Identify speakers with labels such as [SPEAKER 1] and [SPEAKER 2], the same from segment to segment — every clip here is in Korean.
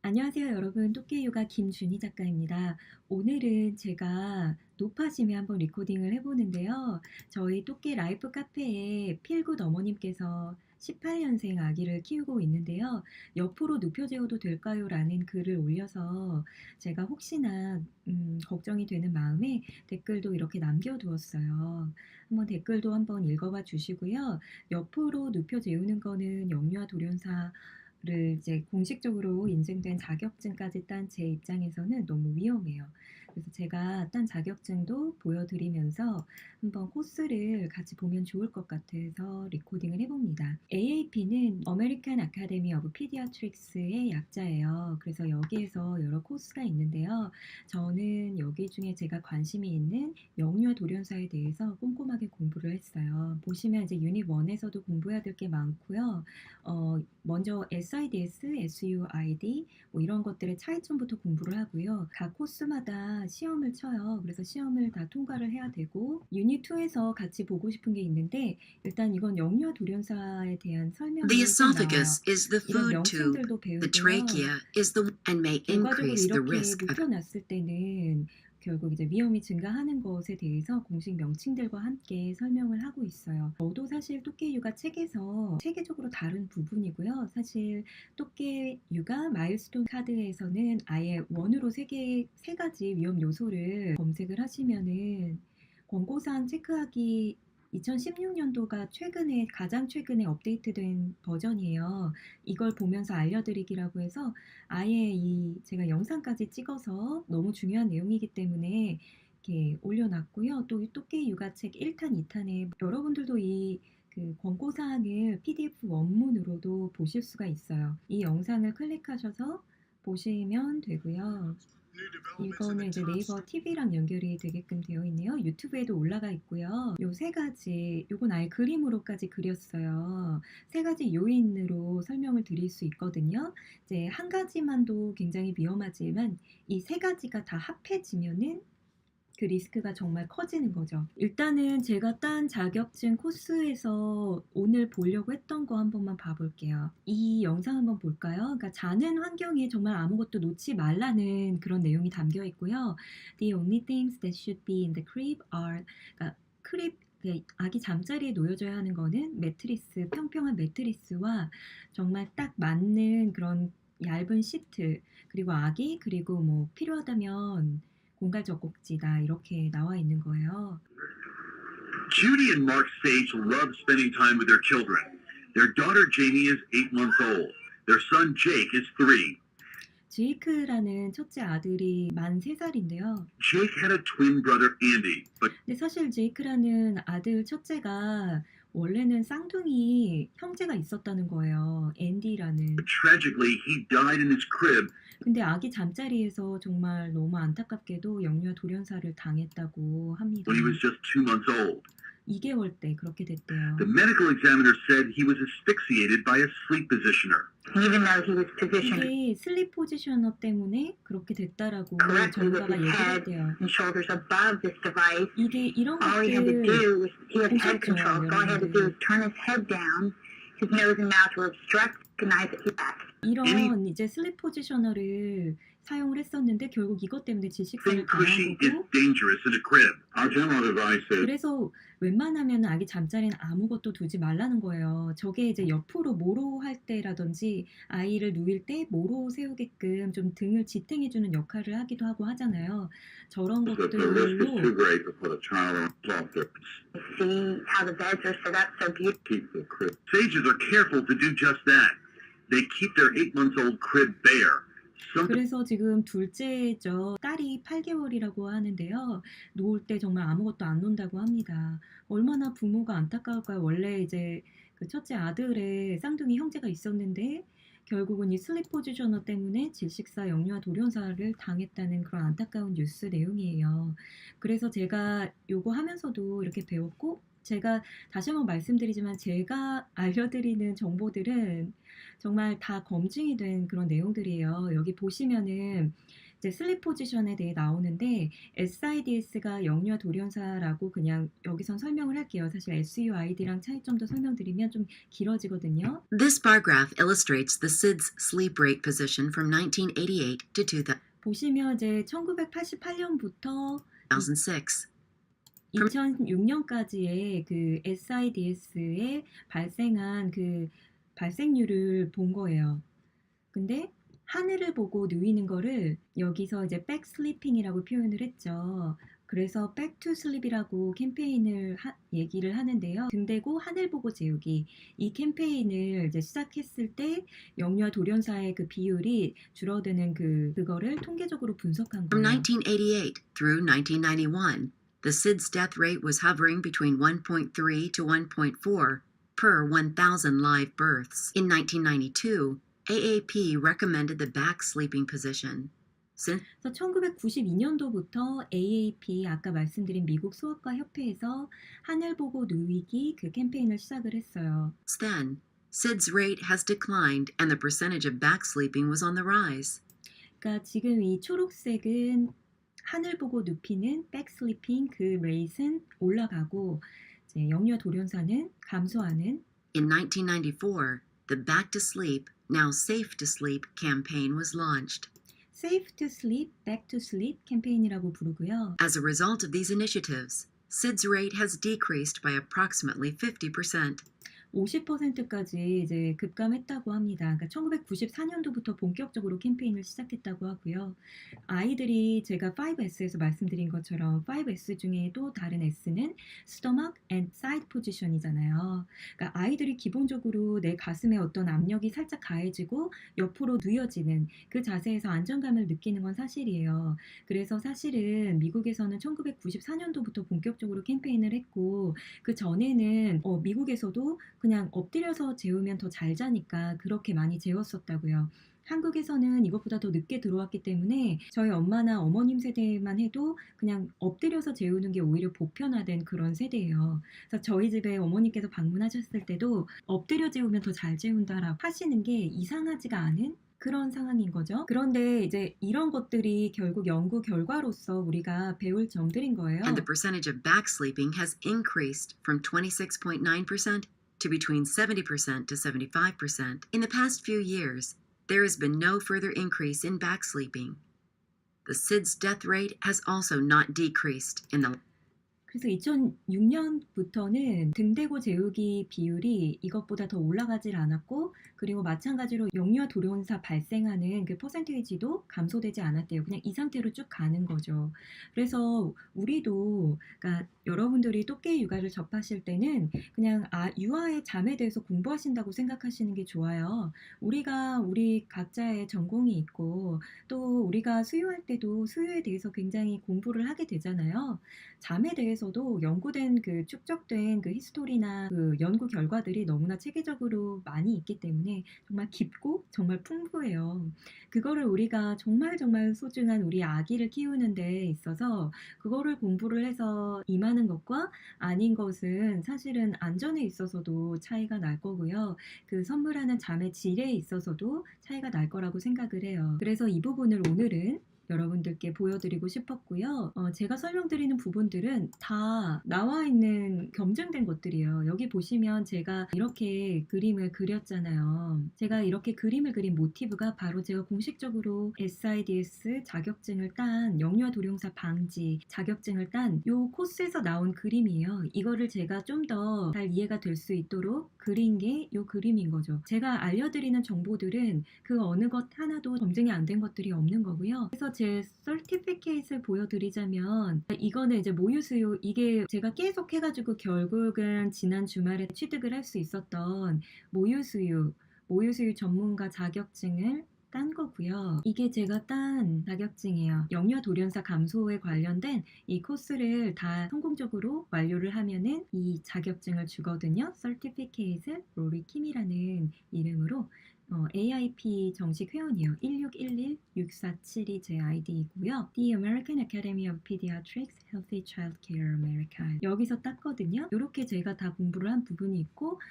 [SPEAKER 1] 안녕하세요, 여러분. 토끼요가 김준희 작가입니다. 오늘은 제가 높아짐에 한번 리코딩을 해보는데요. 저희 토끼 라이프 카페에 필굿 어머님께서 18년생 아기를 키우고 있는데요. 옆으로 눕혀 재워도 될까요? 라는 글을 올려서 제가 혹시나 걱정이 되는 마음에 댓글도 이렇게 남겨두었어요. 한번 댓글도 한번 읽어봐 주시고요. 옆으로 눕혀 재우는 거는 영유아 돌연사 를 이제 공식적으로 인증된 자격증까지 딴 제 입장에서는 너무 위험해요. 그래서 제가 딴 자격증도 보여드리면서 한번 코스를 같이 보면 좋을 것 같아서 리코딩을 해봅니다. AAP는 American Academy of Pediatrics의 약자예요. 그래서 여기에서 여러 코스가 있는데요. 저는 여기 중에 제가 관심이 있는 영유아 돌연사에 대해서 꼼꼼하게 공부를 했어요. 보시면 이제 유닛 1에서도 공부해야 될 게 많고요. 먼저 SIDS, SUID 뭐 이런 것들의 차이점부터 공부를 하고요. 각 코스마다 시험을 쳐요. 그래서 시험을 다 통과를 해야 되고 유닛 2에서 같이 보고 싶은 게 있는데 일단 이건 영유아 돌연사에 대한
[SPEAKER 2] The
[SPEAKER 1] 설명이 좀 나와요.
[SPEAKER 2] esophagus is the
[SPEAKER 1] 이런
[SPEAKER 2] food tube.
[SPEAKER 1] 명칭들도
[SPEAKER 2] The
[SPEAKER 1] 배우고요.
[SPEAKER 2] trachea is the and may
[SPEAKER 1] 결과적으로
[SPEAKER 2] increase the
[SPEAKER 1] 이렇게
[SPEAKER 2] risk of
[SPEAKER 1] 눕혀놨을 때는 결국 이제 위험이 증가하는 것에 대해서 공식 명칭들과 함께 설명을 하고 있어요. 저도 사실 토끼 육아 책에서 체계적으로 다른 부분이고요. 사실 토끼 육아 마일스톤 카드에서는 아예 원으로 세 가지 위험 요소를 검색을 하시면은 권고사항 체크하기 2016년도가 가장 최근에 업데이트된 버전이에요. 이걸 보면서 알려드리기라고 해서 아예 제가 영상까지 찍어서 너무 중요한 내용이기 때문에 이렇게 올려놨고요. 또 이 토끼 육아책 1탄, 2탄에 여러분들도 그 권고사항을 PDF 원문으로도 보실 수가 있어요. 이 영상을 클릭하셔서 보시면 되고요. 이거는 이제 네이버 TV랑 연결이 되게끔 되어 있네요. 유튜브에도 올라가 있고요. 요 세 가지, 요건 아예 그림으로까지 그렸어요. 세 가지 요인으로 설명을 드릴 수 있거든요. 이제 한 가지만도 굉장히 위험하지만 이 세 가지가 다 합해지면은 그 리스크가 정말 커지는 거죠. 일단은 제가 딴 자격증 코스에서 오늘 보려고 했던 거 한 번만 봐볼게요. 이 영상 한번 볼까요? 그러니까 자는 환경에 정말 아무것도 놓지 말라는 그런 내용이 담겨 있고요. The only things that should be in the crib are, 그러니까 아기 잠자리에 놓여져야 하는 거는 매트리스, 평평한 매트리스와 정말 딱 맞는 그런 얇은 시트, 그리고 그리고 뭐 필요하다면 공갈 젖꼭지다 이렇게 나와 있는 거예요.
[SPEAKER 3] Judy and Mark Sage love spending time with their children. Their daughter Jamie is 8 months old. Their son Jake is 3.
[SPEAKER 1] 제이크라는 첫째 아들이 만 3살인데요.
[SPEAKER 3] Jake had a twin brother Andy, but
[SPEAKER 1] 근데 사실 제이크라는 아들 첫째가 원래는 쌍둥이 형제가 있었다는 거예요. 앤디라는.
[SPEAKER 3] tragically he died in his crib
[SPEAKER 1] 근데 아기 잠자리에서 정말 너무 안타깝게도 영유아 돌연사를 당했다고 합니다.
[SPEAKER 3] when he was just 2 months old.
[SPEAKER 1] 2개월 때 그렇게 됐대요.
[SPEAKER 3] The medical examiner said he was asphyxiated by a sleep positioner.
[SPEAKER 4] Even though he was positioned
[SPEAKER 1] 이게 슬립 포지셔너 때문에 그렇게 됐다라고
[SPEAKER 4] correctly with
[SPEAKER 1] 전문가가
[SPEAKER 4] his
[SPEAKER 1] 얘기를
[SPEAKER 4] head
[SPEAKER 1] 했대요.
[SPEAKER 4] and shoulders above this device,
[SPEAKER 1] 이런
[SPEAKER 4] all he had to
[SPEAKER 1] 것들
[SPEAKER 4] do was, he had head
[SPEAKER 1] 보셨죠,
[SPEAKER 4] control, so all he had to do was turn his head down, his nose and mouth were obstructed, recognize that he back.
[SPEAKER 1] 이런 이제 슬립 포지셔너를 사용을 했었는데 결국 이것 때문에 질식사를
[SPEAKER 3] Being
[SPEAKER 1] 당한
[SPEAKER 3] pushy is
[SPEAKER 1] 거고
[SPEAKER 3] dangerous in a crib. Our general advice is
[SPEAKER 1] 그래서 웬만하면 아기 잠자리는 아무것도 두지 말라는 거예요. 저게 이제 옆으로 모로 할 때라든지 아이를 누일 때 모로 세우게끔 좀 등을 지탱해주는 역할을 하기도 하고 하잖아요. 저런
[SPEAKER 3] that the risk is too
[SPEAKER 1] 것들로
[SPEAKER 3] great to put a child on soft surface.
[SPEAKER 4] See how the beds are set up so beautifully.
[SPEAKER 3] Keep the crib. Sages are careful to do just that. They keep their 8-month-old crib bare. Some
[SPEAKER 1] 그래서 지금 둘째죠. 딸이 8개월이라고 하는데요. 놓을 때 정말 아무것도 안 논다고 합니다. 얼마나 부모가 안타까울까요? 원래 이제 그 첫째 아들의 쌍둥이 형제가 있었는데 결국은 이 슬립 포지셔너 때문에 질식사, 영유아 돌연사를 당했다는 그런 안타까운 뉴스 내용이에요. 그래서 제가 요거 하면서도 이렇게 배웠고 제가 다시 한번 말씀드리지만 제가 알려드리는 정보들은 정말 다 검증이 된 그런 내용들이에요. 여기 보시면은 이제 슬립 포지션에 대해 나오는데 SIDS가 영유아 돌연사라고 그냥 여기선 설명을 할게요. 사실 SUID랑 차이점도 설명드리면 좀 길어지거든요.
[SPEAKER 2] This bar graph illustrates the SIDS sleep rate position from 1988 to
[SPEAKER 1] 보시면 이제 1988년부터
[SPEAKER 2] 2006.
[SPEAKER 1] 2006년까지의 그 SIDS에 발생한 그 발생률을 본 거예요. 근데 하늘을 보고 누이는 거를 여기서 이제 백슬리핑이라고 표현을 했죠. 그래서 백투슬립이라고 캠페인을 얘기를 하는데요. 등 대고 하늘 보고 재우기 이 캠페인을 이제 시작했을 때 영유아 돌연사의 그 비율이 줄어드는 그거를 통계적으로 분석한
[SPEAKER 2] From
[SPEAKER 1] 거예요.
[SPEAKER 2] 1988 through 1991, the SIDS death rate was hovering between 1.3 to 1.4 per 1,000 live births. In 1992, AAP recommended the back sleeping position. Since
[SPEAKER 1] 그래서 1992년도부터 AAP 아까 말씀드린 미국 소아과 협회에서 하늘 보고 누이기 그 캠페인을 시작을 했어요.
[SPEAKER 2] then, SIDS rate has declined and the percentage of back sleeping was on the rise.
[SPEAKER 1] 그러니까 지금 이 초록색은 하늘 보고 눕히는 백슬리핑 그 레이트는 올라가고 이제 영유아 돌연사는 감소하는.
[SPEAKER 2] In 1994, the Back to Sleep, Now Safe to Sleep campaign was launched.
[SPEAKER 1] Safe to Sleep, Back to Sleep 캠페인이라고 부르고요.
[SPEAKER 2] As a result of these initiatives, SIDS rate has decreased by approximately 50%.
[SPEAKER 1] 50%까지 이제 급감했다고 합니다. 그러니까 1994년도부터 본격적으로 캠페인을 시작했다고 하고요. 아이들이 제가 5S에서 말씀드린 것처럼 5S 중에 또 다른 S는 stomach and side position이잖아요. 그러니까 아이들이 기본적으로 내 가슴에 어떤 압력이 살짝 가해지고 옆으로 누워지는 그 자세에서 안정감을 느끼는 건 사실이에요. 그래서 사실은 미국에서는 1994년도부터 본격적으로 캠페인을 했고 그 전에는 미국에서도 그냥 엎드려서 재우면 더 잘 자니까 그렇게 많이 재웠었다고요. 한국에서는 이것보다 더 늦게 들어왔기 때문에 저희 엄마나 어머님 세대만 해도 그냥 엎드려서 재우는 게 오히려 보편화된 그런 세대예요. 그래서 저희 집에 어머니께서 방문하셨을 때도 엎드려 재우면 더 잘 재운다라고 하시는 게 이상하지가 않은 그런 상황인 거죠. 그런데 이제 이런 것들이 결국 연구 결과로서 우리가 배울 점들인 거예요.
[SPEAKER 2] And the percentage of back sleeping has increased from 26.9% to between 70% to 75%. In the past few years, there has been no further increase in back sleeping. The SIDS death rate has also not decreased in the
[SPEAKER 1] 그래서 2006년부터는 등 대고 재우기 비율이 이것보다 더 올라가질 않았고 그리고 마찬가지로 영유아 돌연사 발생하는 그 퍼센테이지도 감소되지 않았대요. 그냥 이 상태로 쭉 가는 거죠. 그래서 우리도 그러니까 여러분들이 또깨 육아를 접하실 때는 그냥 유아의 잠에 대해서 공부하신다고 생각하시는 게 좋아요. 우리가 우리 각자의 전공이 있고 또 우리가 수유할 때도 수유에 대해서 굉장히 공부를 하게 되잖아요. 잠에 대해서도 연구된 그 축적된 그 히스토리나 그 연구 결과들이 너무나 체계적으로 많이 있기 때문에 정말 깊고 정말 풍부해요. 그거를 우리가 정말 소중한 우리 아기를 키우는 데 있어서 그거를 공부를 해서 임하는 것과 아닌 것은 사실은 안전에 있어서도 차이가 날 거고요. 그 선물하는 잠의 질에 있어서도 차이가 날 거라고 생각을 해요. 그래서 이 부분을 오늘은 여러분들께 보여드리고 싶었고요. 제가 설명드리는 부분들은 다 나와 있는 검증된 것들이에요. 여기 보시면 제가 이렇게 그림을 그렸잖아요. 제가 이렇게 그림을 그린 모티브가 바로 제가 공식적으로 SIDS 자격증을 딴 영유아 돌연사 방지 자격증을 딴 요 코스에서 나온 그림이에요. 이거를 제가 좀 더 잘 이해가 될 수 있도록 그린 게 요 그림인 거죠. 제가 알려드리는 정보들은 그 어느 것 하나도 검증이 안 된 것들이 없는 거고요. 그래서 제 서티피케이트를 보여드리자면 이거는 이제 모유수유 이게 제가 계속 해가지고 결국은 지난 주말에 취득을 할 수 있었던 모유수유 전문가 자격증을 딴 거고요. 이게 제가 딴 자격증이에요. 영유아 돌연사 감소에 관련된 이 코스를 다 성공적으로 완료를 하면은 이 자격증을 주거든요. Certificate 로리 킴이라는 이름으로 AIP 정식 회원이에요. 1611647이 제 아이디이고요. The American Academy of Pediatrics Healthy Child Care America 여기서 땄거든요. 이렇게 제가 다 공부를 한 부분이 있고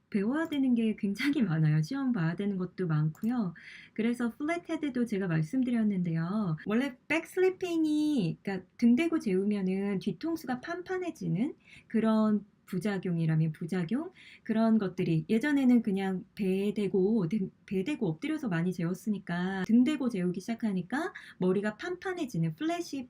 [SPEAKER 1] 배워야 되는 게 굉장히 많아요. 시험 봐야 되는 것도 많고요. 그래서 플랫헤드도 제가 말씀드렸는데요. 원래 백슬리핑이 그러니까 등 대고 재우면은 뒤통수가 판판해지는 그런 부작용이라면 부작용 그런 것들이 예전에는 그냥 배 대고 엎드려서 많이 재웠으니까 등 대고 재우기 시작하니까 머리가 판판해지는 플랫이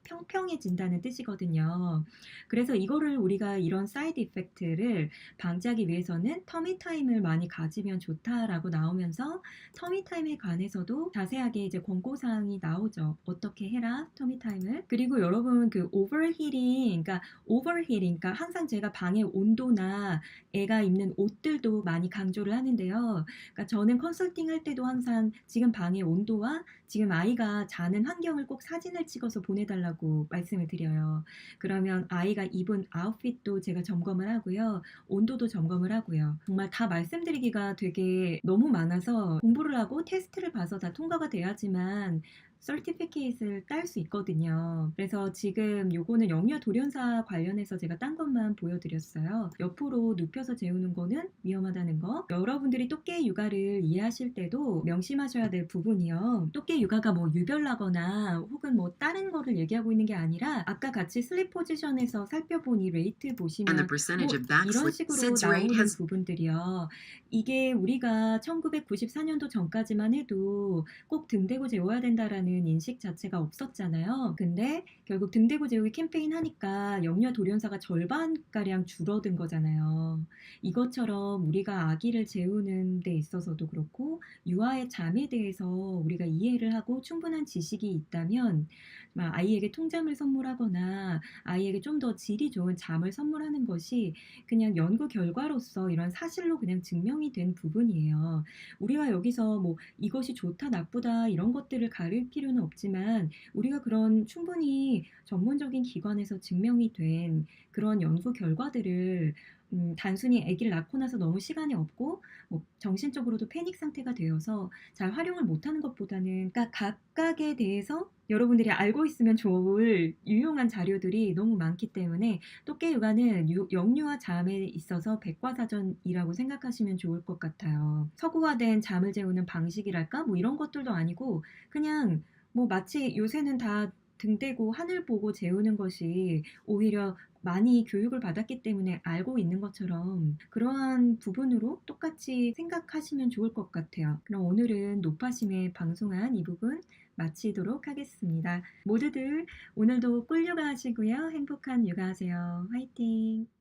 [SPEAKER 1] 평평해진다는 뜻이거든요. 그래서 이거를 우리가 이런 사이드 이펙트를 방지하기 위해서는 터미 타임을 많이 가지면 좋다라고 나오면서 터미 타임에 관해서도 자세하게 이제 권고사항이 나오죠. 어떻게 해라 터미 타임을. 그리고 여러분 그 오버히팅, 그러니까 항상 제가 방의 온도나 애가 입는 옷들도 많이 강조를 하는데요. 그러니까 저는 컨설팅 할 때도 항상 지금 방의 온도와 지금 아이가 자는 환경을 꼭 사진을 찍어서 보내달라고 말씀을 드려요. 그러면 아이가 입은 아웃핏도 제가 점검을 하고요. 온도도 점검을 하고요. 정말 다 말씀드리기가 되게 너무 많아서 공부를 하고 테스트를 봐서 다 통과가 돼야지만 서티피케이트를 딸 수 있거든요. 그래서 지금 요거는 영유아 돌연사 관련해서 제가 딴 것만 보여드렸어요. 옆으로 눕혀서 재우는 거는 위험하다는 거. 여러분들이 또깨 육아를 이해하실 때도 명심하셔야 될 부분이요. 또깨 육아가 뭐 유별나거나 혹은 뭐 다른 거를 얘기하고 있는 게 아니라 아까 같이 슬립 포지션에서 살펴본 이 레이트
[SPEAKER 2] And the
[SPEAKER 1] 보시면
[SPEAKER 2] percentage
[SPEAKER 1] 뭐
[SPEAKER 2] of back
[SPEAKER 1] 이런
[SPEAKER 2] sleep
[SPEAKER 1] 식으로
[SPEAKER 2] SIDS rate
[SPEAKER 1] 나오는
[SPEAKER 2] has
[SPEAKER 1] 부분들이요. 이게 우리가 1994년도 전까지만 해도 꼭 등 대고 재워야 된다라는 인식 자체가 없었잖아요. 근데 결국 등 대고 재우기 캠페인 하니까 영유아 돌연사가 절반가량 줄어든 거잖아요. 이것처럼 우리가 아기를 재우는 데 있어서도 그렇고 유아의 잠에 대해서 우리가 이해를 하고 충분한 지식이 있다면 아이에게 통잠을 선물하거나 아이에게 좀 더 질이 좋은 잠을 선물하는 것이 그냥 연구 결과로서 이런 사실로 그냥 증명이 된 부분이에요. 우리가 여기서 뭐 이것이 좋다 나쁘다 이런 것들을 가릴 필요는 없지만 우리가 그런 충분히 전문적인 기관에서 증명이 된 그런 연구 결과들을 단순히 아기를 낳고 나서 너무 시간이 없고 뭐 정신적으로도 패닉 상태가 되어서 잘 활용을 못하는 것보다는 그러니까 각각에 대해서 여러분들이 알고 있으면 좋을 유용한 자료들이 너무 많기 때문에 또깨 육아는 영유아 잠에 있어서 백과사전이라고 생각하시면 좋을 것 같아요. 서구화된 잠을 재우는 방식이랄까 뭐 이런 것들도 아니고 그냥 뭐 마치 요새는 다 등 떼고 하늘 보고 재우는 것이 오히려 많이 교육을 받았기 때문에 알고 있는 것처럼 그러한 부분으로 똑같이 생각하시면 좋을 것 같아요. 그럼 오늘은 노파심에 방송한 이 부분 마치도록 하겠습니다. 모두들 오늘도 꿀 육아 하시고요. 행복한 육아 하세요. 화이팅!